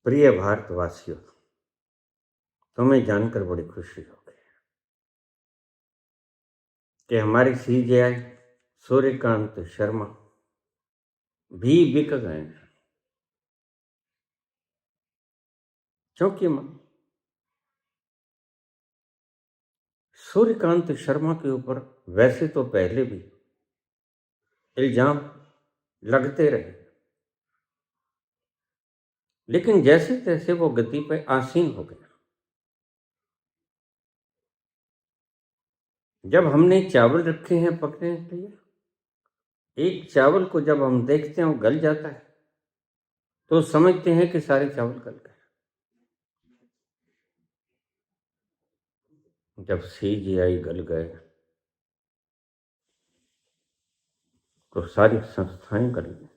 प्रिय भारतवासियों, तुम्हें जानकर बड़ी खुशी होगी कि हमारे सीजेआई सूर्यकांत शर्मा भी बिक गए हैं। क्योंकि सूर्यकांत शर्मा के ऊपर वैसे तो पहले भी इल्जाम लगते रहे, लेकिन जैसे तैसे वो गद्दी पे आसीन हो गया। जब हमने चावल रखे हैं पकने के लिए, एक चावल को जब हम देखते हैं वो गल जाता है तो समझते हैं कि सारे चावल गल गए। जब सीजेआई गल गए तो सारी संस्थाएं गल गई।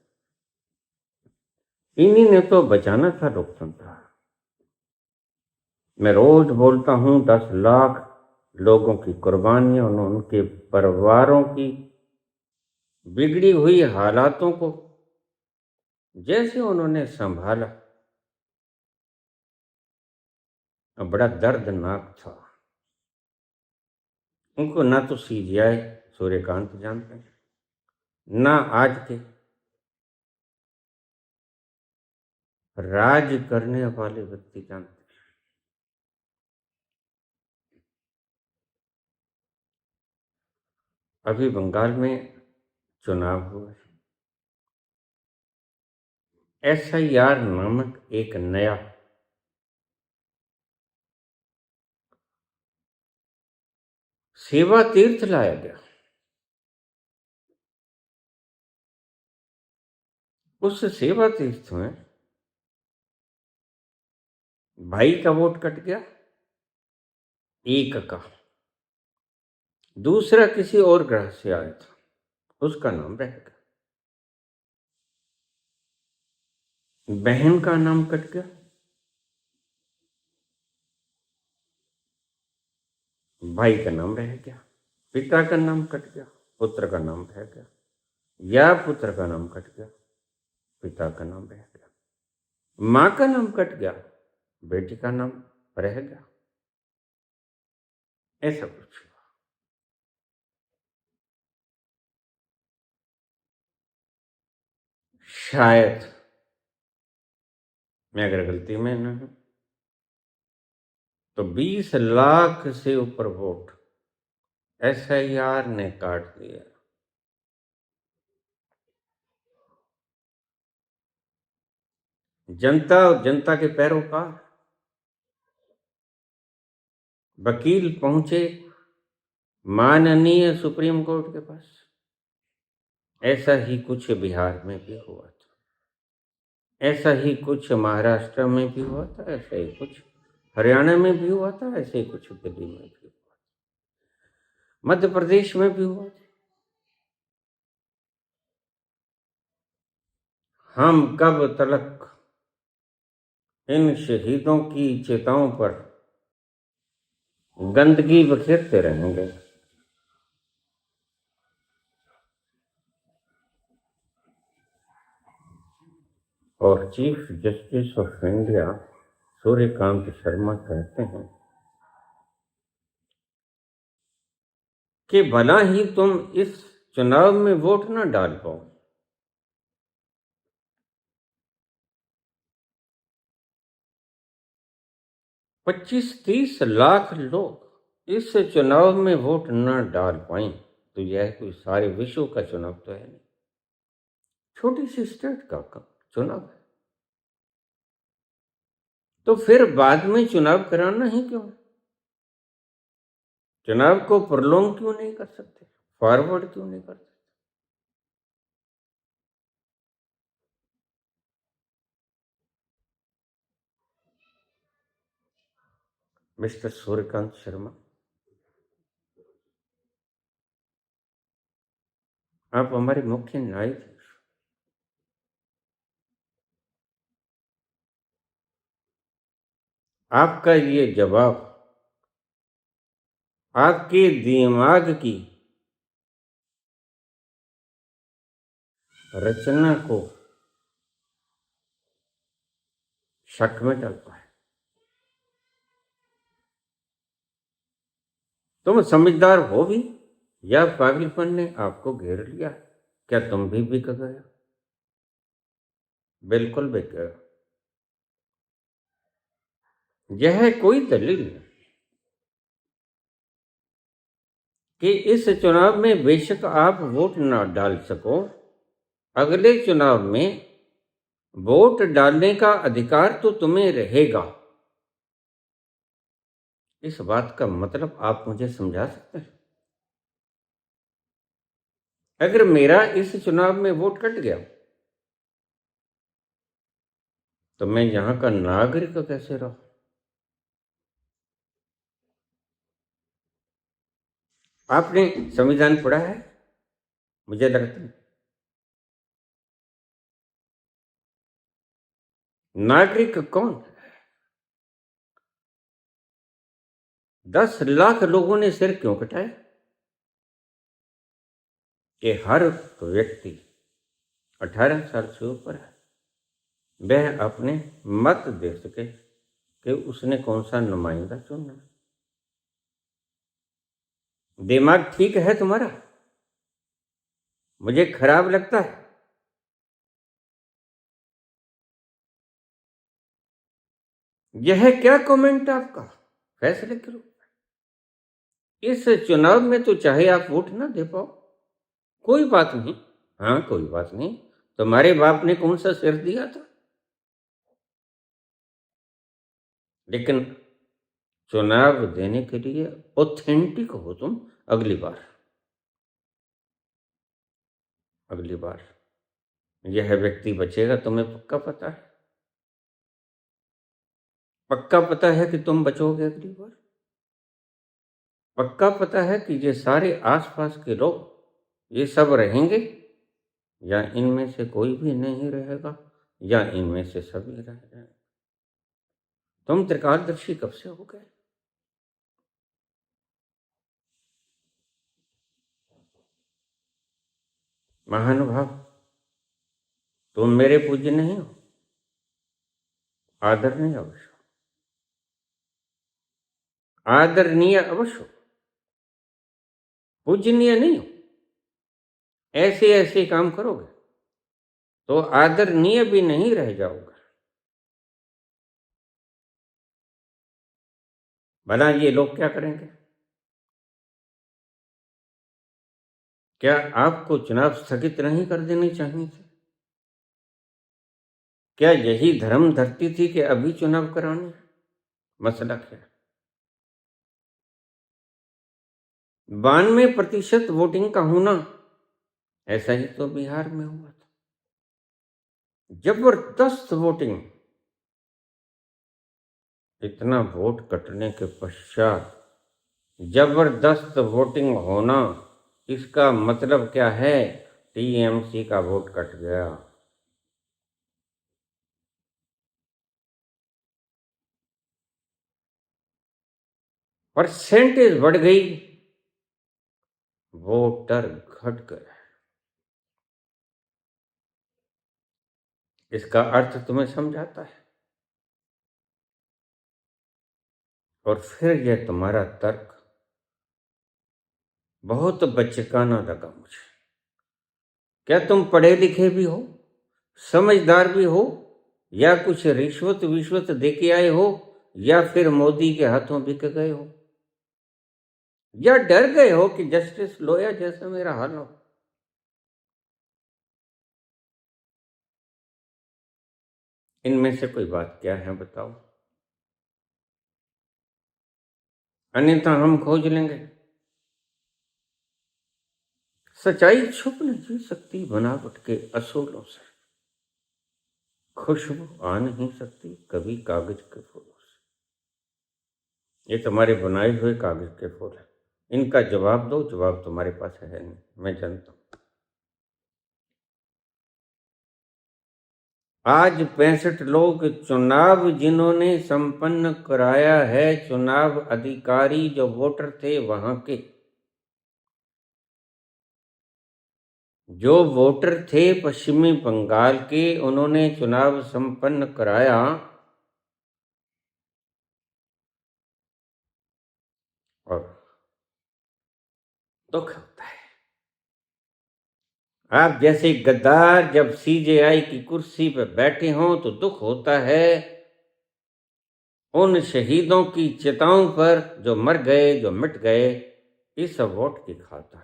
इन्हीं ने तो बचाना था लोकतंत्र। मैं रोज बोलता हूं 10 लाख लोगों की कुर्बानियों और उनके परिवारों की बिगड़ी हुई हालातों को जैसे उन्होंने संभाला, बड़ा दर्दनाक था। उनको ना तो सीजेआई सूर्यकांत जानते हैं, ना आज के राज करने वाले व्यक्ति जानते हैं। अभी बंगाल में चुनाव हुआ। एसआईआर नामक एक नया सेवा तीर्थ लाया गया। उस सेवा तीर्थ में भाई का वोट कट गया, एक का। दूसरा किसी और ग्रह से आया था, उसका नाम रह गया। बहन का नाम कट गया, भाई का नाम रह गया। पिता का नाम कट गया, पुत्र का नाम रह गया। या पुत्र का नाम कट गया, पिता का नाम रह गया। मां का नाम कट गया, बेटी का नाम रह गया। ऐसा कुछ हुआ। शायद मैं अगर गलती में न हूं तो 20 लाख से ऊपर वोट एसआईआर ने काट दिया। जनता और जनता के पैरोकार वकील पहुंचे माननीय सुप्रीम कोर्ट के पास। ऐसा ही कुछ बिहार में भी हुआ था, ऐसा ही कुछ महाराष्ट्र में भी हुआ था, ऐसा ही कुछ हरियाणा में भी हुआ था, ऐसे ही कुछ दिल्ली में भी हुआ था, मध्य प्रदेश में भी हुआ था। हम कब तक इन शहीदों की चिताओं पर गंदगी बखेरते रहेंगे? और chief justice of India Suryakant Sharma कहते हैं कि भला ही तुम इस चुनाव में वोट ना डाल पाओ, 25-30 लाख लोग इस चुनाव में वोट न डाल पाए तो यह कोई सारे विश्व का चुनाव तो है नहीं, छोटी सी स्टेट का चुनाव है। तो फिर बाद में चुनाव कराना ही क्यों? चुनाव को प्रलोंग क्यों नहीं कर सकते, फॉरवर्ड क्यों नहीं कर सकते? मिस्टर सूर्यकांत शर्मा, आप हमारे मुख्य न्यायाधीश, आपका ये जवाब आपके दिमाग की रचना को शक में डलता है। तुम समझदार हो भी या पागलपन ने आपको घेर लिया? क्या तुम भी बिक गए? बिल्कुल बिक गए। यह कोई दलील नहीं कि इस चुनाव में बेशक आप वोट ना डाल सको, अगले चुनाव में वोट डालने का अधिकार तो तुम्हें रहेगा। इस बात का मतलब आप मुझे समझा सकते हैं? अगर मेरा इस चुनाव में वोट कट गया तो मैं यहां का नागरिक कैसे रहूं? आपने संविधान पढ़ा है? मुझे लगता है नागरिक कौन? 10 लाख लोगों ने सिर क्यों कटाए? कि हर व्यक्ति 18 साल से ऊपर है, वह अपने मत दे सके कि उसने कौन सा नुमाइंदा चुनना है। दिमाग ठीक है तुम्हारा? मुझे खराब लगता है। यह क्या कमेंट आपका? फैसले करो। इस चुनाव में तो चाहे आप वोट ना दे पाओ, कोई बात नहीं। हाँ, कोई बात नहीं। तुम्हारे बाप ने कौन सा सिर दिया था? लेकिन चुनाव देने के लिए ऑथेंटिक हो तुम। अगली बार यह व्यक्ति बचेगा, तुम्हें पक्का पता है? पक्का पता है कि तुम बचोगे अगली बार? पक्का पता है कि ये सारे आसपास के लोग ये सब रहेंगे, या इनमें से कोई भी नहीं रहेगा, या इनमें से सभी रह जाएंगे? तुम त्रिकालदर्शी कब से हो गए? महानुभाव, तुम मेरे पूज्य नहीं हो, आदरणीय अवश्य, आदरणीय अवश्य, पूजनीय नहीं हो। ऐसे ऐसे काम करोगे तो आदरणीय भी नहीं रह जाओगे। भला ये लोग क्या करेंगे? क्या आपको चुनाव स्थगित नहीं कर देने चाहिए थे? क्या यही धर्म धरती थी कि अभी चुनाव कराने? मसला क्या है? 92% वोटिंग का होना, ऐसा ही तो बिहार में हुआ था। जबरदस्त वोटिंग। इतना वोट कटने के पश्चात जबरदस्त वोटिंग होना, इसका मतलब क्या है? टीएमसी का वोट कट गया। परसेंटेज बढ़ गई, वोटर घट गए। इसका अर्थ तुम्हें समझाता है? और फिर यह तुम्हारा तर्क बहुत बचकाना लगा मुझे। क्या तुम पढ़े लिखे भी हो, समझदार भी हो, या कुछ रिश्वत विश्वत दे के आए हो, या फिर मोदी के हाथों बिक गए हो, या डर गए हो कि जस्टिस लोया जैसा मेरा हाल हो? इनमें से कोई बात क्या है बताओ, अन्यथा हम खोज लेंगे। सच्चाई छुप नहीं सकती बनावट के असूलों से, खुशबू आ नहीं सकती कभी कागज के फूलों से। ये तुम्हारे बनाए हुए कागज के फूल हैं, इनका जवाब दो। जवाब तुम्हारे पास है नहीं, मैं जानता हूं। आज 65 लोग चुनाव जिन्होंने संपन्न कराया है, चुनाव अधिकारी जो वोटर थे वहां के, जो वोटर थे पश्चिमी बंगाल के, उन्होंने चुनाव संपन्न कराया। दुख होता है। आप जैसे गद्दार जब सीजेआई की कुर्सी पर बैठे हों तो दुख होता है उन शहीदों की चिताओं पर जो मर गए, जो मिट गए इस वोट की खातिर।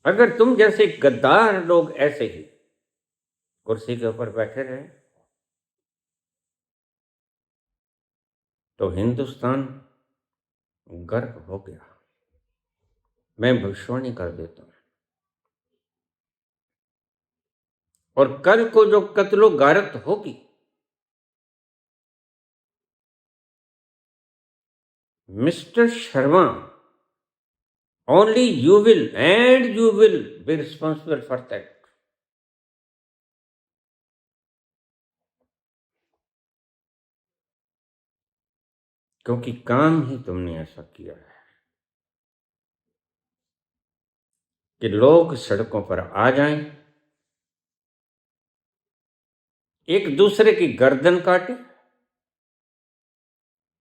अगर तुम जैसे गद्दार लोग ऐसे ही कुर्सी के ऊपर बैठे रहे तो हिंदुस्तान गर्क हो गया। मैं भविष्यवाणी कर देता हूं। और कल को जो कत्लो गारत होगी, mister Sharma, only you will be responsible for that. क्योंकि काम ही तुमने ऐसा किया है कि लोग सड़कों पर आ जाएं, एक दूसरे की गर्दन काटे,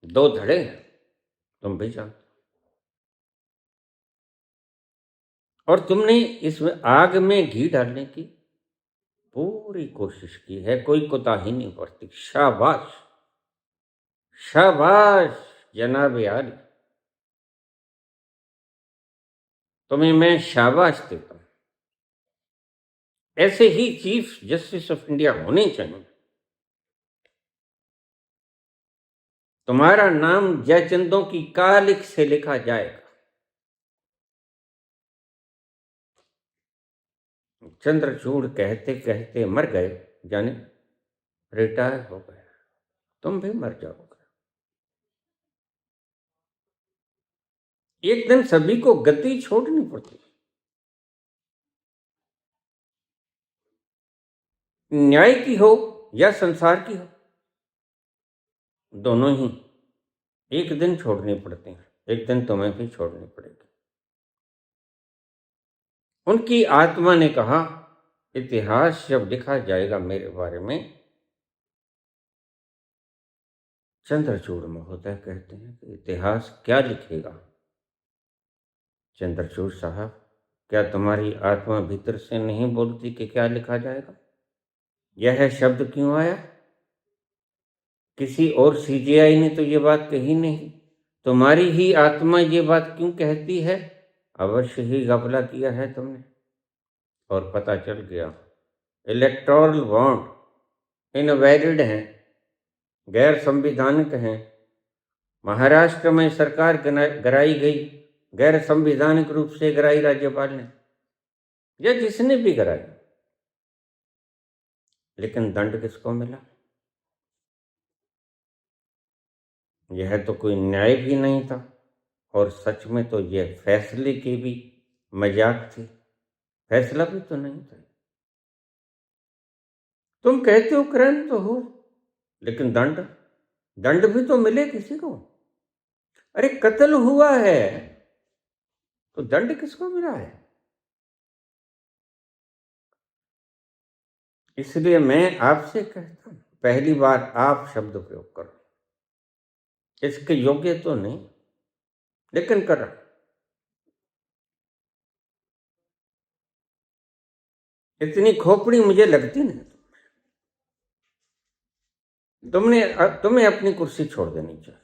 दो धड़े तुम भी जानते। और तुमने इसमें आग में घी डालने की पूरी कोशिश की है, कोई कोताही नहीं बरती। शाबाश, शाबाश जनाब आली, तुम्हें मैं शाबाश देता हूं। ऐसे ही चीफ जस्टिस ऑफ इंडिया होने चाहिए। तुम्हारा नाम जयचंदों की कालिक से लिखा जाएगा। चंद्रचूड़ कहते कहते मर गए, जाने रिटायर हो गए, तुम भी मर जाओगे। एक दिन सभी को गति छोड़नी पड़ती। न्याय की हो या संसार की हो, दोनों ही एक दिन छोड़नी पड़ती हैं। एक दिन तुम्हें भी छोड़नी पड़ेगी। उनकी आत्मा ने कहा, इतिहास जब लिखा जाएगा मेरे बारे में, चंद्रचूड़ महोदय कहते हैं कि इतिहास क्या लिखेगा। चंद्रचूड़ साहब, क्या तुम्हारी आत्मा भीतर से नहीं बोलती कि क्या लिखा जाएगा? यह शब्द क्यों आया? किसी और सीजीआई ने तो ये बात कही नहीं, तुम्हारी ही आत्मा ये बात क्यों कहती है? अवश्य ही घपला किया है तुमने और पता चल गया। इलेक्टोरल बॉन्ड इनवैलिड हैं, गैर संविधानिक हैं। महाराष्ट्र में सरकार गिराई गई, गैर संविधानिक रूप से गिराई राज्यपाल ने या जिसने भी गिराई, लेकिन दंड किसको मिला? यह तो कोई न्याय भी नहीं था और सच में तो यह फैसले की भी मजाक थी। फैसला भी तो नहीं था। तुम कहते हो क्राइम तो हो, लेकिन दंड दंड भी तो मिले किसी को। अरे कत्ल हुआ है तो दंड किसको मिला है? इसलिए मैं आपसे कहता हूं, पहली बार आप शब्द प्रयोग करो, इसके योग्य तो नहीं लेकिन कर रहा। इतनी खोपड़ी मुझे लगती नहीं। तुम्हें अपनी कुर्सी छोड़ देनी चाहिए।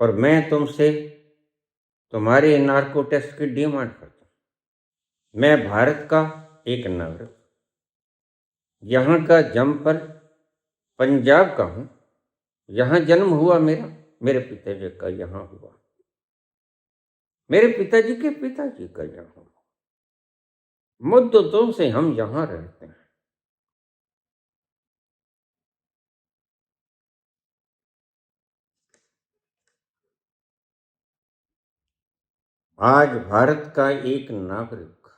और मैं तुमसे तुम्हारे नार्को टेस्ट की डिमांड करता हूं। मैं भारत का एक नागरिक, यहाँ का जमपल पंजाब का हूं, यहाँ जन्म हुआ मेरा, मेरे पिताजी का यहाँ हुआ, मेरे पिताजी के पिताजी का यहाँ हुआ, मुद्दतों से हम यहाँ रहते हैं। आज भारत का एक नागरिक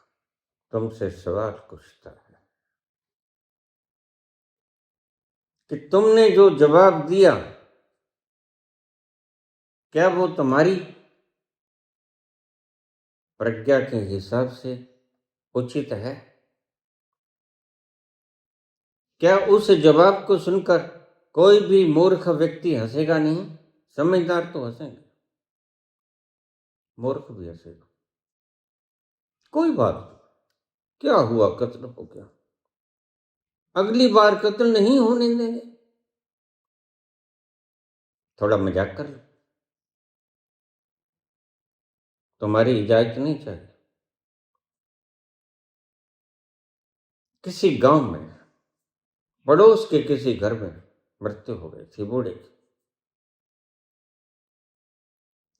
तुमसे सवाल पूछता है कि तुमने जो जवाब दिया क्या वो तुम्हारी प्रज्ञा के हिसाब से उचित है? क्या उस जवाब को सुनकर कोई भी मूर्ख व्यक्ति हंसेगा नहीं, समझदार तो हंसेंगे, मूर्ख भी हंसेगा। कोई बात नहीं, क्या हुआ, कत्ल हो गया, अगली बार कत्ल नहीं होने देंगे, थोड़ा मजाक कर लो, तुम्हारी इजाजत नहीं चाहिए। किसी गांव में पड़ोस के किसी घर में मृत्यु हो गई थी बूढ़े की।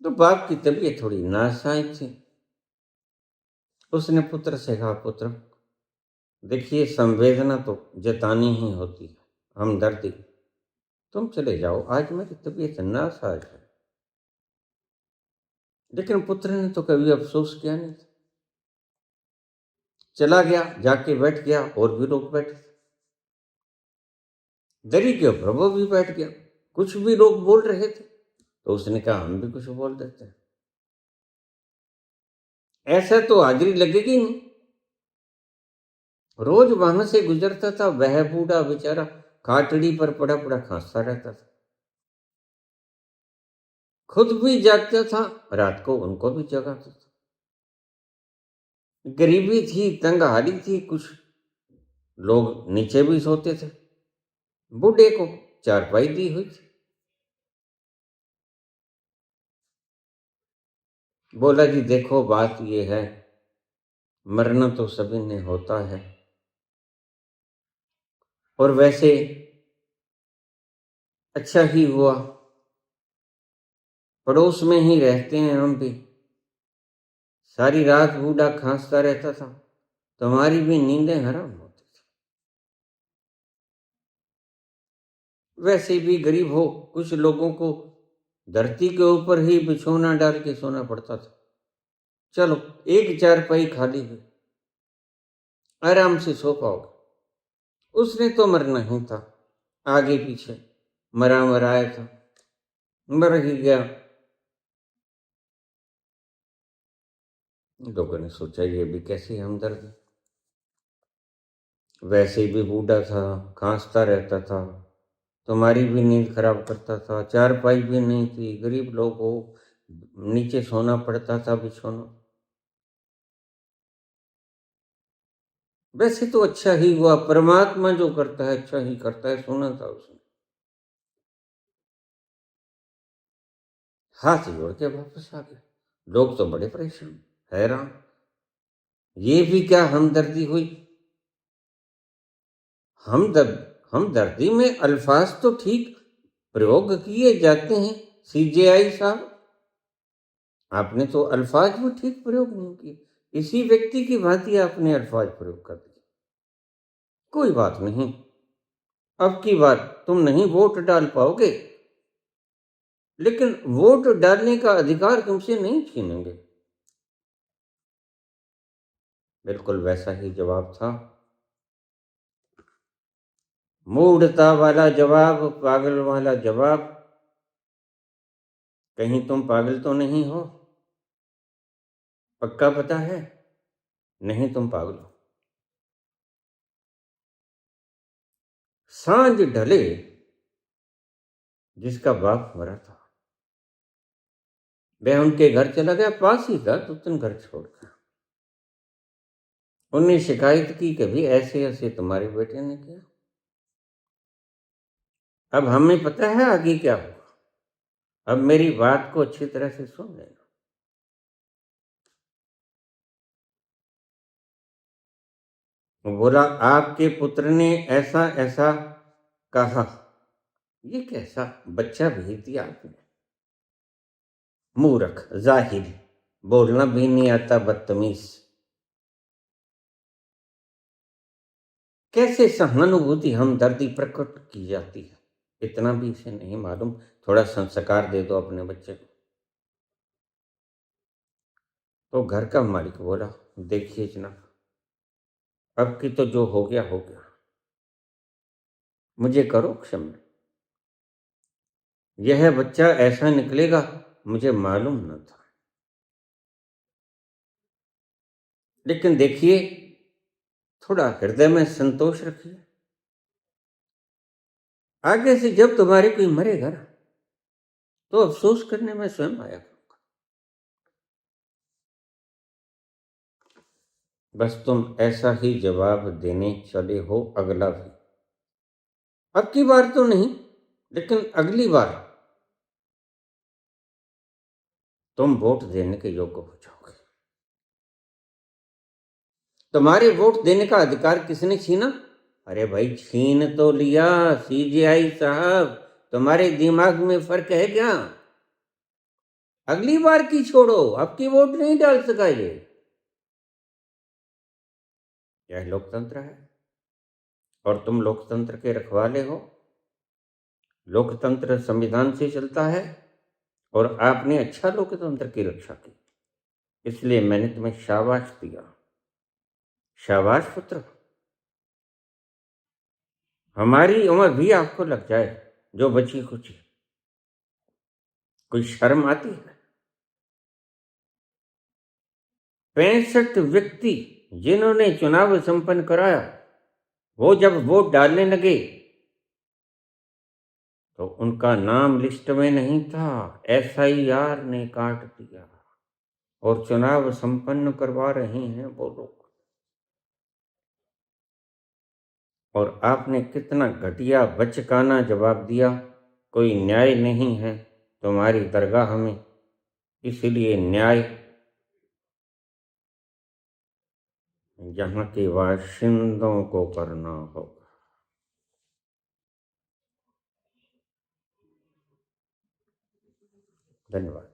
तो बाप की तबीयत थोड़ी नासाज थी। उसने पुत्र से कहा, पुत्र देखिए, संवेदना तो जतानी ही होती है, हमदर्दी, तुम चले जाओ, आज मेरी तबीयत नासाज है। लेकिन पुत्र ने तो कभी अफसोस किया नहीं था। चला गया, जाके बैठ गया, और भी लोग बैठे थे, दरी के ऊपर वो भी बैठ गया। कुछ भी लोग बोल रहे थे, तो उसने कहा हम भी कुछ बोल देते हैं, ऐसा तो हाजिरी लगेगी नहीं। रोज वहां से गुजरता था, वह बूढ़ा बेचारा खाटड़ी पर पड़ा पड़ा खांसता रहता था, खुद भी जागता था, रात को उनको भी जगाता था। गरीबी थी, तंगहाली थी, कुछ लोग नीचे भी सोते थे, बूढ़े को चारपाई दी हुई थी। बोला कि देखो, बात ये है, मरना तो सभी ने होता है, और वैसे अच्छा ही हुआ, पड़ोस में ही रहते हैं हम भी, सारी रात बूढ़ा खांसता रहता था, तुम्हारी भी नींदें हराम होती थी। वैसे भी गरीब हो, कुछ लोगों को धरती के ऊपर ही बिछौना डाल के सोना पड़ता था, चलो एक चारपाई खाली हुई, आराम से सो पाओगे। उसने तो मरना ही था, आगे पीछे मरा मराया था, मर ही गया। लोगों ने सोचा ये भी कैसी हमदर्दी, वैसे भी बूढ़ा था, खांसता रहता था, तुम्हारी भी नींद खराब करता था, चारपाई भी नहीं थी, गरीब लोग हो, नीचे सोना पड़ता था बिछौना। वैसे तो अच्छा ही हुआ, परमात्मा जो करता है अच्छा ही करता है, सुना था उसने। हाथ जोड़ के वापस आ गए। लोग तो बड़े परेशान, हैरान, ये भी क्या हमदर्दी हुई। हमदर्दी में अल्फाज तो ठीक प्रयोग किए जाते हैं, सीजेआई साहब, आपने तो अल्फाज भी ठीक प्रयोग नहीं किए, इसी व्यक्ति की भांति आपने अल्फाज प्रयोग कर दिए। कोई बात नहीं, अब की बार तुम नहीं वोट डाल पाओगे, लेकिन वोट डालने का अधिकार तुमसे नहीं छीनेंगे। बिल्कुल वैसा ही जवाब था, मूढ़ता वाला जवाब, पागल वाला जवाब। कहीं तुम पागल तो नहीं हो? पक्का पता है? नहीं, तुम पागल हो। सांझ ढले, जिसका बाप मरा था वह उनके घर चला गया, पास ही था, तो तुम घर छोड़कर उन्हें शिकायत की, कभी ऐसे ऐसे तुम्हारे बेटे ने किया। अब हमें पता है आगे क्या होगा, अब मेरी बात को अच्छी तरह से सुन लेना। वो बोला, आपके पुत्र ने ऐसा ऐसा कहा। ये कैसा बच्चा भेज दिया आपने, मूर्ख, जाहिल, बोलना भी नहीं आता, बदतमीज। कैसे सहानुभूति हमदर्दी प्रकट की जाती है, इतना भी इसे नहीं मालूम। थोड़ा संस्कार दे दो अपने बच्चे को। तो घर का मालिक बोला, देखिए जनाब, अब की तो जो हो गया हो गया, मुझे करो क्षमा। यह बच्चा ऐसा निकलेगा मुझे मालूम न था, लेकिन देखिए, थोड़ा हृदय में संतोष रखिए, आगे से जब तुम्हारे कोई मरेगा ना तो अफसोस करने में स्वयं आया करूंगा। बस तुम ऐसा ही जवाब देने चले हो अगला भी। अब की बार तो नहीं, लेकिन अगली बार तुम वोट देने के योग्य हो जाओगे। तुम्हारे वोट देने का अधिकार किसने छीना? अरे भाई, छीन तो लिया सीजीआई साहब, तुम्हारे दिमाग में फर्क है क्या? अगली बार की छोड़ो, अब की वोट नहीं डाल सका ये। यह लोकतंत्र है और तुम लोकतंत्र के रखवाले हो। लोकतंत्र संविधान से चलता है और आपने अच्छा लोकतंत्र की रक्षा की, इसलिए मैंने तुम्हें शाबाश दिया। शाबाश पुत्र। हमारी उम्र भी आपको लग जाए जो बची कुछ, कोई शर्म आती है? 65 व्यक्ति जिन्होंने चुनाव संपन्न कराया, वो जब वोट डालने लगे तो उनका नाम लिस्ट में नहीं था। एसआईआर ने काट दिया और चुनाव संपन्न करवा रहे हैं वो लोग। और आपने कितना घटिया बचकाना जवाब दिया, कोई न्याय नहीं है तुम्हारी दरगाह में, इसलिए न्याय यहाँ के बाशिंदों को करना होगा। धन्यवाद।